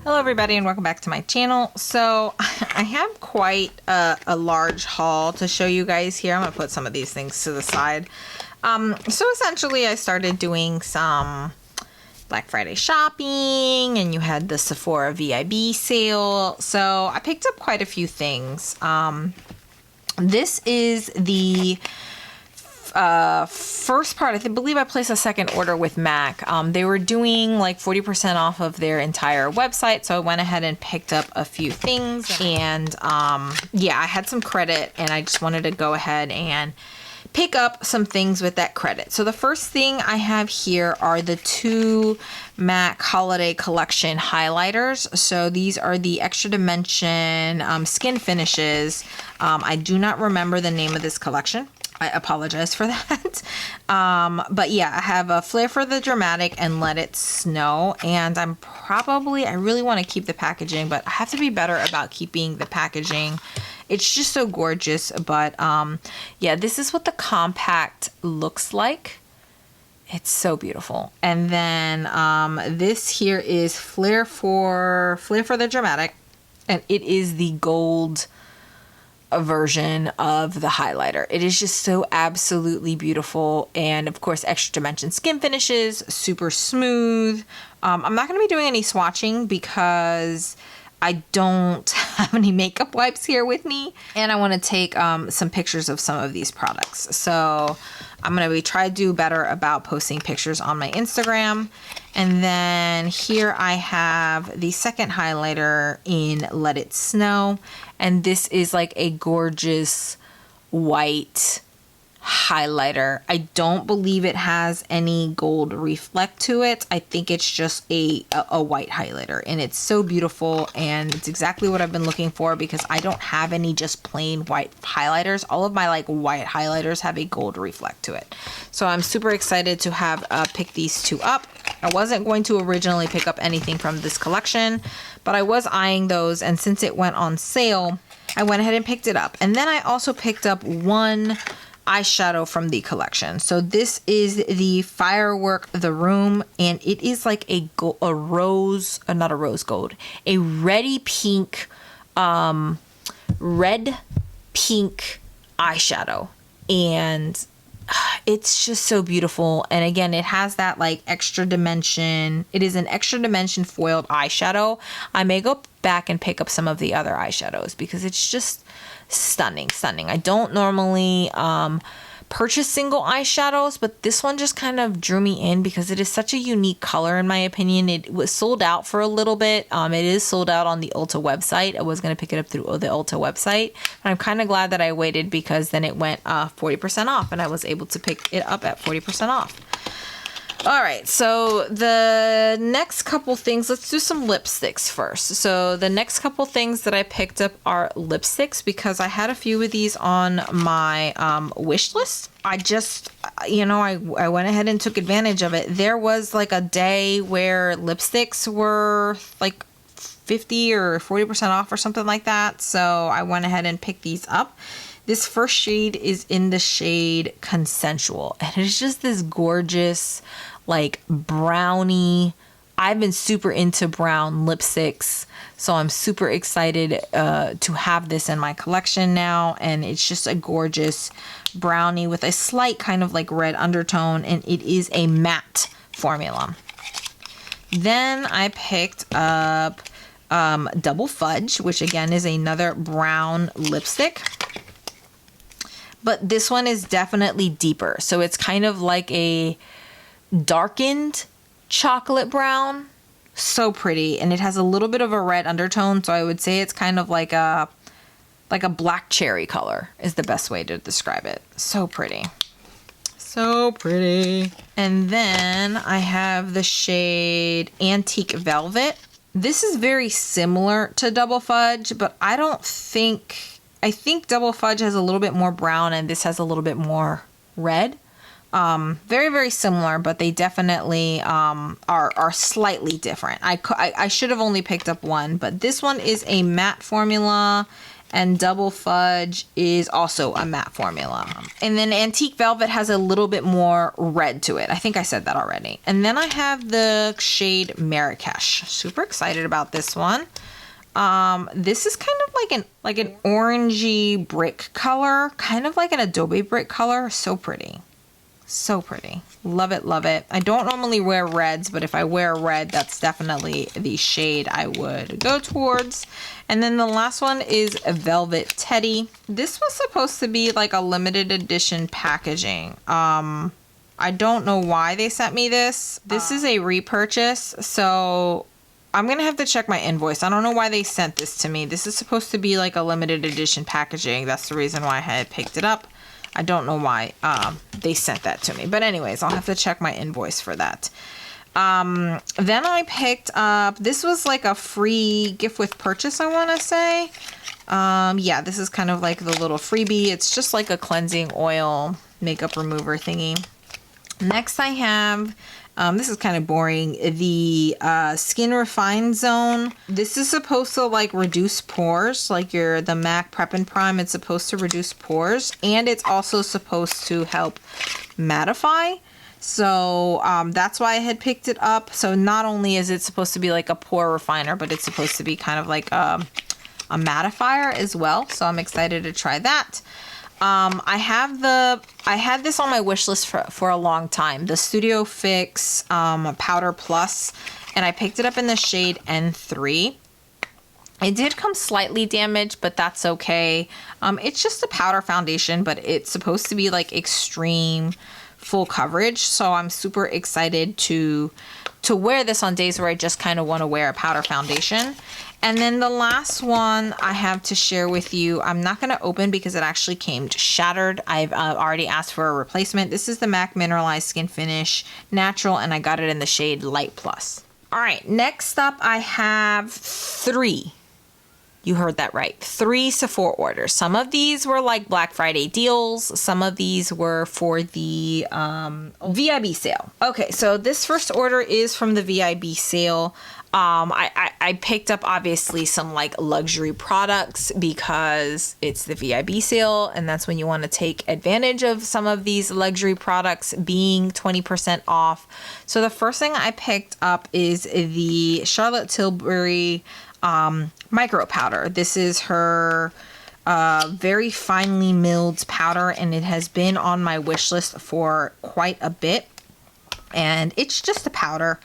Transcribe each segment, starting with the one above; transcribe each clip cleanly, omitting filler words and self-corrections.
Hello everybody and welcome back to my channel. So I have quite a large haul to show you guys here. I'm going to put some of these things to the side. So essentially I started doing some Black Friday shopping and you had the Sephora VIB sale. So I picked up quite a few things. This is the first part. I believe I placed a second order with Mac. They were doing like 40% off of their entire website, so I went ahead and picked up a few things. And yeah, I had some credit and I just wanted to go ahead and pick up some things with that credit. So the first thing I have here are the two MAC Holiday Collection highlighters. So these are the Extra Dimension skin finishes. I do not remember the name of this collection. I apologize for that. But yeah, I have a Flare for the Dramatic and Let It Snow. And I really want to keep the packaging, but I have to be better about keeping the packaging. It's just so gorgeous. But yeah, this is what the compact looks like. It's so beautiful. And then this here is Flare for the Dramatic. And it is the gold version of the highlighter. It is just so absolutely beautiful. And of course, Extra Dimension skin finishes, super smooth. I'm not going to be doing any swatching because I don't have any makeup wipes here with me, and I want to take some pictures of some of these products. So I'm going to try to do better about posting pictures on my Instagram. And then here I have the second highlighter in Let It Snow. And this is like a gorgeous white highlighter. I don't believe it has any gold reflect to it. I think it's just a white highlighter, and it's so beautiful, and it's exactly what I've been looking for because I don't have any just plain white highlighters. All of my like white highlighters have a gold reflect to it. So I'm super excited to have picked these two up. I wasn't going to originally pick up anything from this collection, but I was eyeing those, and since it went on sale, I went ahead and picked it up. And then I also picked up one eyeshadow from the collection. So this is the Firework The Room, and it is like a reddy pink, red pink eyeshadow, and it's just so beautiful. And again, it has that like extra dimension. It is an extra dimension foiled eyeshadow. I may go back and pick up some of the other eyeshadows because it's just stunning. I don't normally purchase single eyeshadows, but this one just kind of drew me in because it is such a unique color in my opinion. It was sold out for a little bit. It is sold out on the Ulta website. I was going to pick it up through the Ulta website, and I'm kind of glad that I waited because then it went 40% off and I was able to pick it up at 40% off. All right, so the next couple things, let's do some lipsticks first. So the next couple things that I picked up are lipsticks because I had a few of these on my wish list. I just, I went ahead and took advantage of it. There was like a day where lipsticks were like 50 or 40% off or something like that. So I went ahead and picked these up. This first shade is in the shade Consensual, and it's just this gorgeous, like brownie. I've been super into brown lipsticks, so I'm super excited to have this in my collection now. And it's just a gorgeous brownie with a slight kind of like red undertone, and it is a matte formula. Then I picked up Double Fudge, which again is another brown lipstick. But this one is definitely deeper. So it's kind of like a darkened chocolate brown. So pretty. And it has a little bit of a red undertone. So I would say it's kind of like a black cherry color is the best way to describe it. So pretty. So pretty. And then I have the shade Antique Velvet. This is very similar to Double Fudge, but I think Double Fudge has a little bit more brown and this has a little bit more red. Very, very similar, but they definitely are slightly different. I should have only picked up one, but this one is a matte formula And Double Fudge is also a matte formula. And then Antique Velvet has a little bit more red to it. I think I said that already. And then I have the shade Marrakesh. Super excited about this one. This is kind of like an orangey brick color, kind of like an Adobe brick color. So pretty. So pretty. Love it, love it. I don't normally wear reds, but if I wear red, that's definitely the shade I would go towards. And then the last one is Velvet Teddy. This was supposed to be like a limited edition packaging. I don't know why they sent me this. This is a repurchase, so I'm gonna have to check my invoice. I don't know why they sent this to me. This is supposed to be like a limited edition packaging. That's the reason why I had picked it up. I don't know why they sent that to me. But anyways, I'll have to check my invoice for that. Then I picked up, this was like a free gift with purchase, I want to say. Yeah, this is kind of like the little freebie. It's just like a cleansing oil makeup remover thingy. Next I have, this is kind of boring, the Skin Refine Zone. This is supposed to like reduce pores, like the MAC Prep and Prime. It's supposed to reduce pores, and it's also supposed to help mattify. So that's why I had picked it up. So not only is it supposed to be like a pore refiner, but it's supposed to be kind of like a mattifier as well. So I'm excited to try that. I had this on my wish list for a long time, the Studio Fix Powder Plus, and I picked it up in the shade N3. It did come slightly damaged, but that's okay. It's just a powder foundation, but it's supposed to be like extreme full coverage, so I'm super excited to wear this on days where I just kind of want to wear a powder foundation. And then the last one I have to share with you, I'm not going to open because it actually came shattered. I've already asked for a replacement. This is the MAC Mineralized Skin Finish Natural, and I got it in the shade Light Plus. All right, next up I have 3. You heard that right. 3 Sephora orders. Some of these were like Black Friday deals. Some of these were for the VIB sale. Okay, so this first order is from the VIB sale. I picked up obviously some like luxury products because it's the VIB sale, and that's when you want to take advantage of some of these luxury products being 20% off. So the first thing I picked up is the Charlotte Tilbury micro powder. This is her very finely milled powder, and it has been on my wish list for quite a bit. And it's just a powder.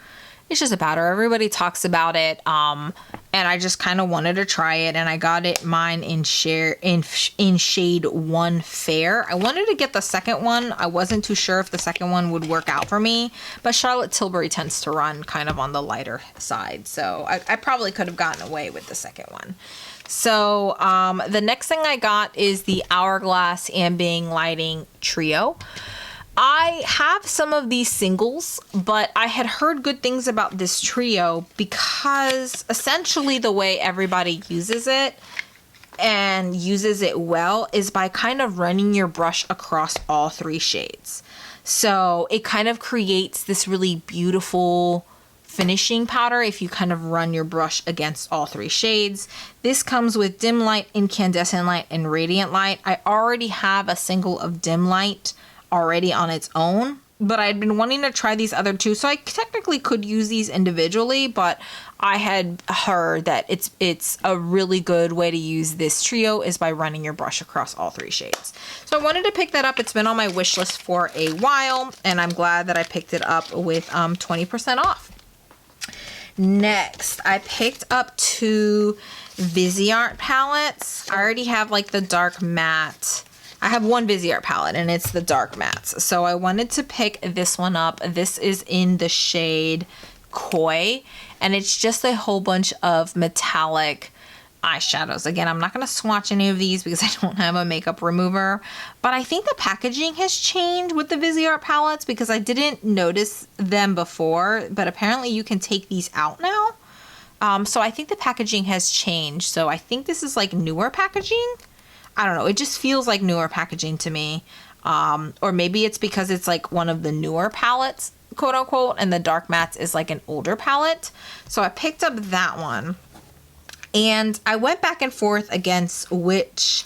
It's just a powder. Everybody talks about it, and I just kind of wanted to try it, and I got mine in shade 1 Fair. I wanted to get the second one. I wasn't too sure if the second one would work out for me, but Charlotte Tilbury tends to run kind of on the lighter side, so I probably could have gotten away with the second one. So the next thing I got is the Hourglass Ambient Lighting Trio. I have some of these singles, but I had heard good things about this trio because essentially the way everybody uses it and uses it well is by kind of running your brush across all 3 shades. So it kind of creates this really beautiful finishing powder if you kind of run your brush against all 3 shades. This comes with dim light, incandescent light, and radiant light. I already have a single of dim light already on its own, but I'd been wanting to try these other 2, so I technically could use these individually, but I had heard that it's a really good way to use this trio is by running your brush across all 3 shades. So I wanted to pick that up. It's been on my wish list for a while, and I'm glad that I picked it up with 20% off. Next, I picked up 2 Viseart palettes. I already have like the dark matte. I have 1 Viseart palette, and it's the dark mattes. So I wanted to pick this one up. This is in the shade Koi, and it's just a whole bunch of metallic eyeshadows. Again, I'm not going to swatch any of these because I don't have a makeup remover, but I think the packaging has changed with the Viseart palettes because I didn't notice them before, but apparently you can take these out now. So I think the packaging has changed. So I think this is like newer packaging. I don't know. It just feels like newer packaging to me. Or maybe it's because it's like one of the newer palettes, quote unquote, and the dark mattes is like an older palette. So I picked up that one. And I went back and forth against which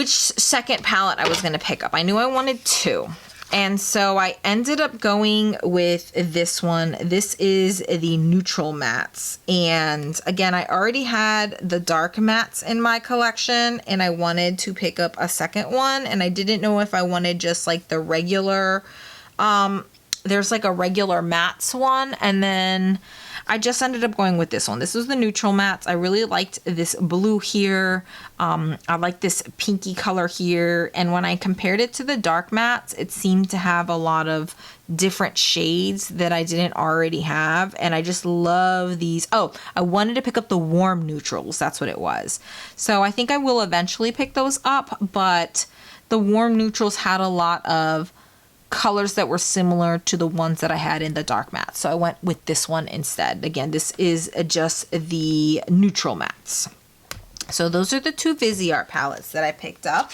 second palette I was going to pick up. I knew I wanted two. And so I ended up going with this one. This is the Neutral Mattes. And again, I already had the dark mattes in my collection and I wanted to pick up a second one. And I didn't know if I wanted just like the regular, there's like a regular mattes one. And then I just ended up going with this one. This was the Neutral Mattes. I really liked this blue here. I like this pinky color here. And when I compared it to the dark mattes, it seemed to have a lot of different shades that I didn't already have. And I just love these. Oh, I wanted to pick up the warm neutrals. That's what it was. So I think I will eventually pick those up. But the warm neutrals had a lot of colors that were similar to the ones that I had in the dark matte. So I went with this one instead. Again, this is just the Neutral Mattes. So those are the two Viseart palettes that I picked up.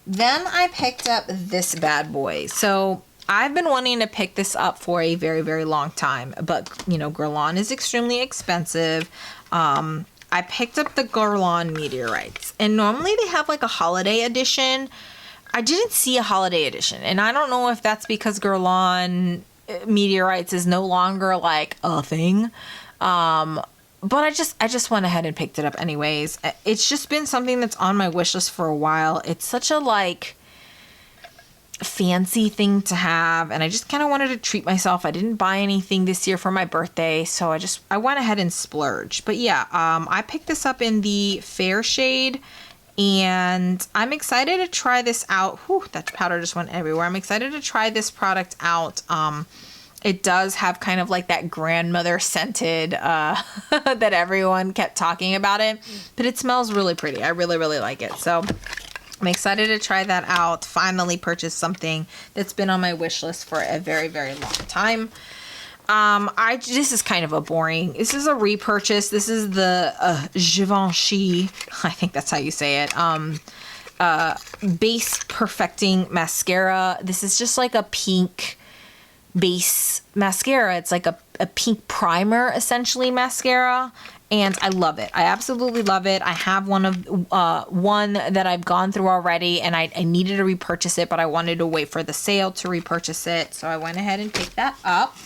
Then I picked up this bad boy. So I've been wanting to pick this up for a very, very long time, but you know, Garland is extremely expensive. I picked up the Garland Meteorites, and normally they have like a holiday edition. I didn't see a holiday edition, and I don't know if that's because Garland Meteorites is no longer like a thing. But I just went ahead and picked it up anyways. It's just been something that's on my wish list for a while. It's such a like fancy thing to have, and I just kind of wanted to treat myself. I didn't buy anything this year for my birthday, so I went ahead and splurged. But yeah, I picked this up in the fair shade. And I'm excited to try this out. Whew, that powder just went everywhere. I'm excited to try this product out. It does have kind of like that grandmother scented that everyone kept talking about it. But it smells really pretty. I really, really like it. So I'm excited to try that out. Finally purchase something that's been on my wish list for a very, very long time. This is kind of a boring, this is a repurchase. This is the Givenchy, I think that's how you say it, base perfecting mascara. This is just like a pink base mascara. It's like a pink primer, essentially, mascara. And I love it. I absolutely love it. I have one that I've gone through already, and I needed to repurchase it, but I wanted to wait for the sale to repurchase it. So I went ahead and picked that up.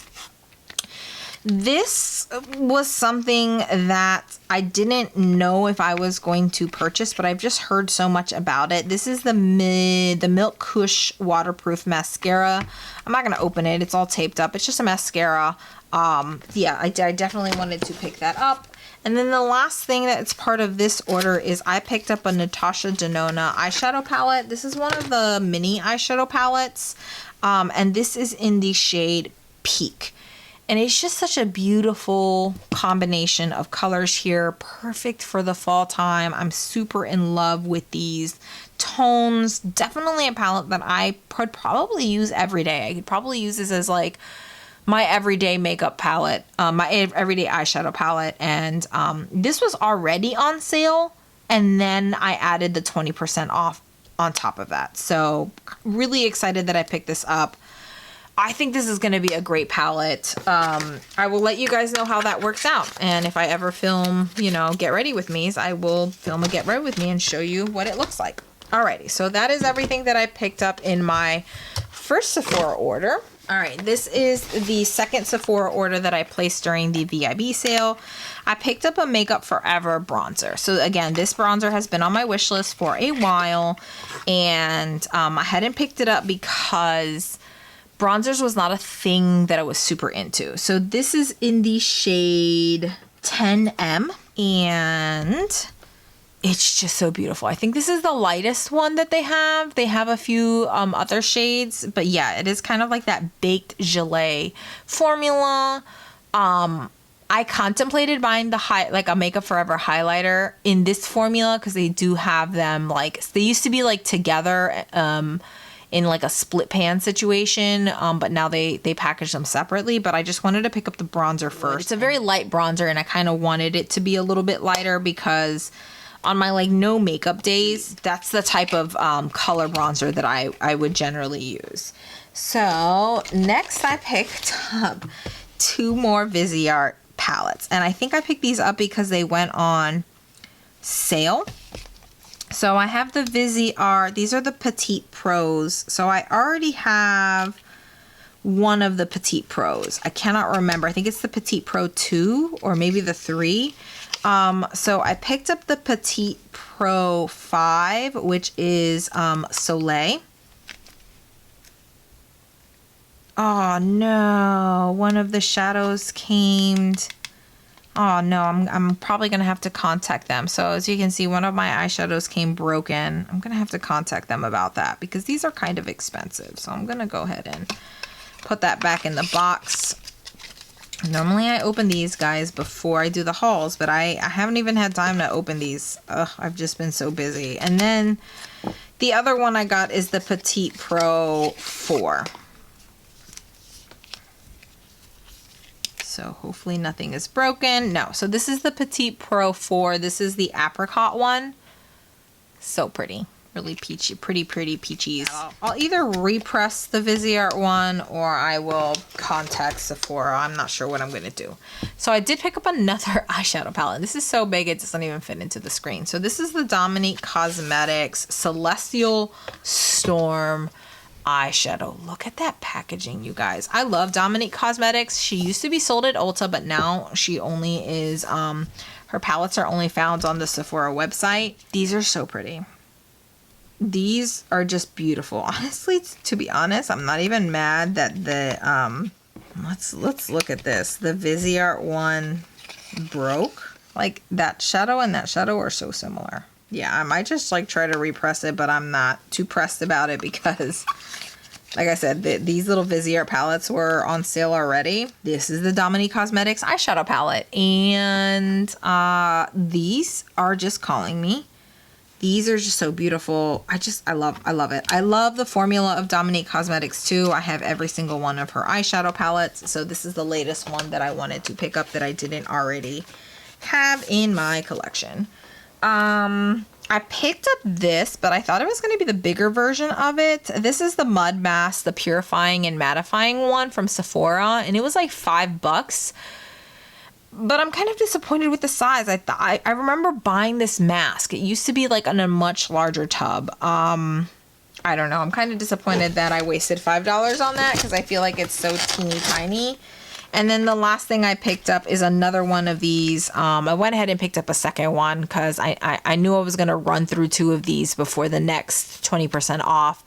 This was something that I didn't know if I was going to purchase, but I've just heard so much about it. This is the Milk Kush Waterproof Mascara. I'm not going to open it. It's all taped up. It's just a mascara. Yeah, I definitely wanted to pick that up. And then the last thing that's part of this order is I picked up a Natasha Denona eyeshadow palette. This is one of the mini eyeshadow palettes. And this is in the shade Peak. And it's just such a beautiful combination of colors here. Perfect for the fall time. I'm super in love with these tones. Definitely a palette that I could probably use every day. I could probably use this as like my everyday makeup palette, my everyday eyeshadow palette. And this was already on sale. And then I added the 20% off on top of that. So really excited that I picked this up. I think this is going to be a great palette. I will let you guys know how that works out. And if I ever film, you know, Get Ready With Me's, I will film a Get Ready With Me and show you what it looks like. Alrighty, so that is everything that I picked up in my first Sephora order. Alright, this is the second Sephora order that I placed during the VIB sale. I picked up a Makeup Forever bronzer. So again, this bronzer has been on my wish list for a while. And I hadn't picked it up because bronzers was not a thing that I was super into. So this is in the shade 10M, and it's just so beautiful. I think this is the lightest one that they have. They have a few other shades, but yeah, it is kind of like that baked gelée formula. I contemplated buying the a Makeup Forever highlighter in this formula because they do have them like, they used to be like together in like a split pan situation, but now they package them separately. But I just wanted to pick up the bronzer first. It's a very light bronzer, and I kind of wanted it to be a little bit lighter because on my like no makeup days, that's the type of color bronzer that I would generally use. So next I picked up two more Viseart palettes. And I think I picked these up because they went on sale. So I have the Viseart. These are the Petite Pros. So I already have one of the Petite Pros. I cannot remember. I think it's the Petite Pro 2 or maybe the 3. So I picked up the Petite Pro 5, which is Soleil. Oh no, one of the shadows came. Oh no, I'm probably gonna have to contact them. So as you can see, one of my eyeshadows came broken. I'm gonna have to contact them about that because these are kind of expensive. So I'm gonna go ahead and put that back in the box. Normally I open these guys before I do the hauls, but I haven't even had time to open these. Ugh, I've just been so busy. And then the other one I got is the Petite Pro 4. So hopefully nothing is broken. No, so this is the Petite Pro 4. This is the apricot one. So pretty. Really peachy, pretty peachies. I'll either repress the Viseart one or I will contact Sephora. I'm not sure what I'm going to do. So I did pick up another eyeshadow palette. This is so big it doesn't even fit into the screen. So this is the Dominique Cosmetics Celestial Storm eyeshadow. Look at that packaging, you guys. I love Dominique Cosmetics. She used to be sold at Ulta, but now she only is, her palettes are only found on the Sephora website. These are so pretty. These are just beautiful. Honestly, to be honest, I'm not even mad that the let's look at this. The Viseart one broke. Like that shadow and that shadow are so similar. Yeah, I might just like try to repress it, but I'm not too pressed about it because like I said, these little Viseart palettes were on sale already. This is the Dominique Cosmetics eyeshadow palette, and these are just calling me. These are just so beautiful. I love it. I love the formula of Dominique Cosmetics too. I have every single one of her eyeshadow palettes. So this is the latest one that I wanted to pick up that I didn't already have in my collection. I picked up this, but I thought it was going to be the bigger version of it. This is the Mud Mask, the purifying and mattifying one from Sephora, and it was like $5. But I'm kind of disappointed with the size. I remember buying this mask. It used to be like in a much larger tub. I don't know. I'm kind of disappointed that I wasted $5 on that because I feel like it's so teeny tiny. And then the last thing I picked up is another one of these. I went ahead and picked up a second one because I knew I was going to run through 2 of these before the next 20% off.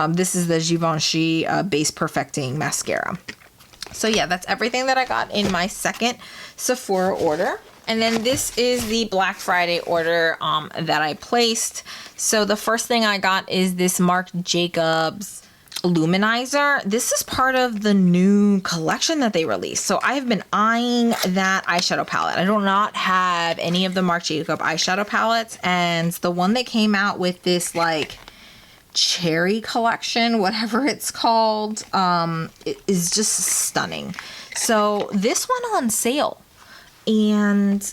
This is the Givenchy Base Perfecting Mascara. So yeah, that's everything that I got in my second Sephora order. And then this is the Black Friday order that I placed. So the first thing I got is this Marc Jacobs Luminizer. This is part of the new collection that they released. So I have been eyeing that eyeshadow palette. I do not have any of the Marc Jacobs eyeshadow palettes. And the one that came out with this like cherry collection, whatever it's called, it is just stunning. So this went on sale. And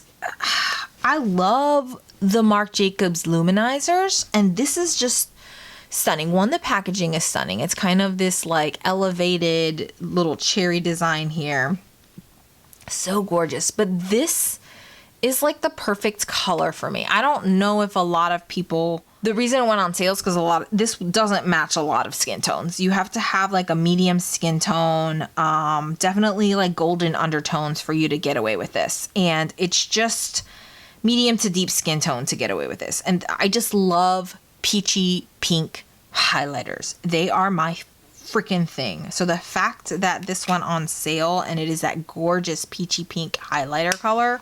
I love the Marc Jacobs Luminizers. And this is just stunning. One, the packaging is stunning. It's kind of this like elevated little cherry design here. So gorgeous. But this is like the perfect color for me. I don't know if a lot of people... The reason it went on sale is because this doesn't match a lot of skin tones. You have to have like a medium skin tone, definitely like golden undertones for you to get away with this. And it's just medium to deep skin tone to get away with this. And I just love peachy pink highlighters. They are my freaking thing. So the fact that this went on sale and it is that gorgeous peachy pink highlighter color,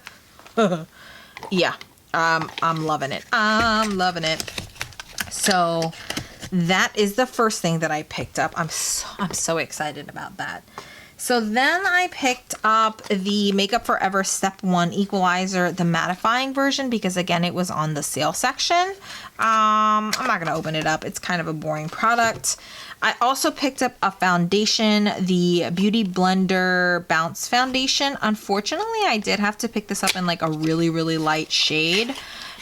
yeah, I'm loving it. I'm loving it. So that is the first thing that I picked up. I'm so excited about that. So then I picked up the Makeup Forever Step 1 Equalizer, the mattifying version, because again, it was on the sale section. I'm not going to open it up. It's kind of a boring product. I also picked up a foundation, the Beauty Blender Bounce Foundation. Unfortunately, I did have to pick this up in like a really, really light shade.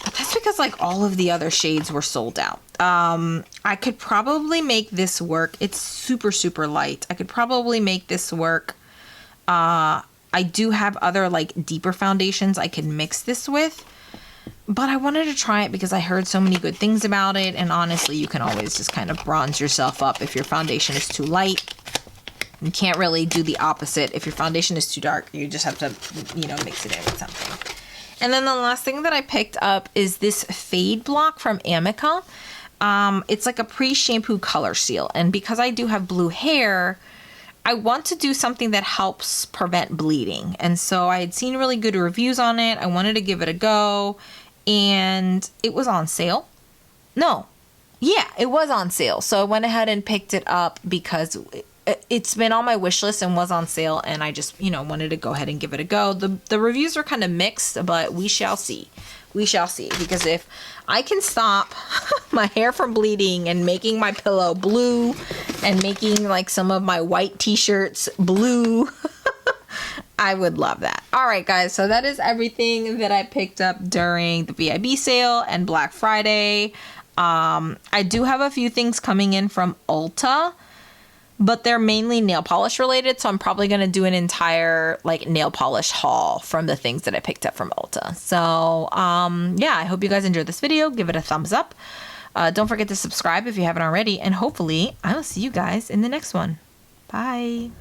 But that's because like all of the other shades were sold out. I could probably make this work. It's super, super light. I could probably make this work at I do have other like deeper foundations I could mix this with, but I wanted to try it because I heard so many good things about it. And honestly, you can always just kind of bronze yourself up if your foundation is too light. You can't really do the opposite. If your foundation is too dark, you just have to, you know, mix it in with something. And then the last thing that I picked up is this Fade Block from Amica. It's like a pre-shampoo color seal. And because I do have blue hair, I want to do something that helps prevent bleeding. And so I had seen really good reviews on it. I wanted to give it a go. And it was on sale. No. Yeah, it was on sale. So I went ahead and picked it up because it's been on my wish list and was on sale, and I just, you know, wanted to go ahead and give it a go. The reviews are kind of mixed, but we shall see. We shall see, because if I can stop my hair from bleeding and making my pillow blue and making like some of my white t-shirts blue, I would love that. All right, guys, so that is everything that I picked up during the VIB sale and Black Friday. I do have a few things coming in from Ulta, but they're mainly nail polish related, so I'm probably going to do an entire like nail polish haul from the things that I picked up from Ulta. So yeah, I hope you guys enjoyed this video. Give it a thumbs up. Don't forget to subscribe if you haven't already, and hopefully I will see you guys in the next one. Bye.